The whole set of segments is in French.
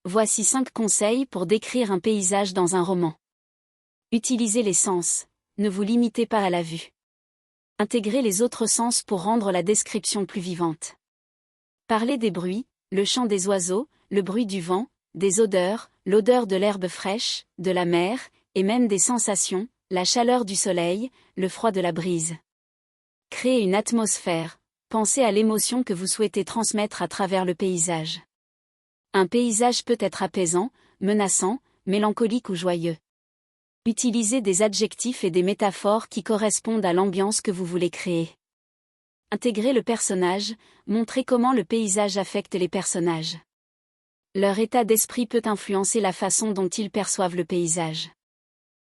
Voici 5 conseils pour décrire un paysage dans un roman. Utilisez les sens, ne vous limitez pas à la vue. Intégrez les autres sens pour rendre la description plus vivante. Parlez des bruits, le chant des oiseaux, le bruit du vent, des odeurs, l'odeur de l'herbe fraîche, de la mer, et même des sensations, la chaleur du soleil, le froid de la brise. Créez une atmosphère, pensez à l'émotion que vous souhaitez transmettre à travers le paysage. Un paysage peut être apaisant, menaçant, mélancolique ou joyeux. Utilisez des adjectifs et des métaphores qui correspondent à l'ambiance que vous voulez créer. Intégrez le personnage, montrez comment le paysage affecte les personnages. Leur état d'esprit peut influencer la façon dont ils perçoivent le paysage.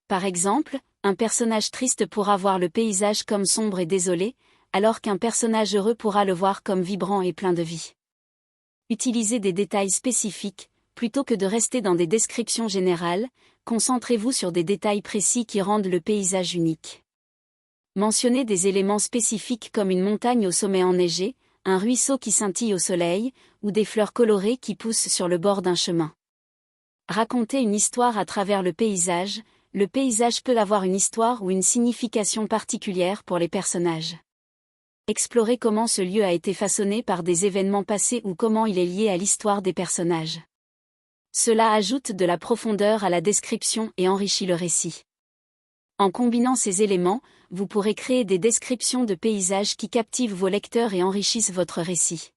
Par exemple, un personnage triste pourra voir le paysage comme sombre et désolé, alors qu'un personnage heureux pourra le voir comme vibrant et plein de vie. Utilisez des détails spécifiques, plutôt que de rester dans des descriptions générales, concentrez-vous sur des détails précis qui rendent le paysage unique. Mentionnez des éléments spécifiques comme une montagne au sommet enneigé, un ruisseau qui scintille au soleil, ou des fleurs colorées qui poussent sur le bord d'un chemin. Racontez une histoire à travers le paysage peut avoir une histoire ou une signification particulière pour les personnages. Explorez comment ce lieu a été façonné par des événements passés ou comment il est lié à l'histoire des personnages. Cela ajoute de la profondeur à la description et enrichit le récit. En combinant ces éléments, vous pourrez créer des descriptions de paysages qui captivent vos lecteurs et enrichissent votre récit.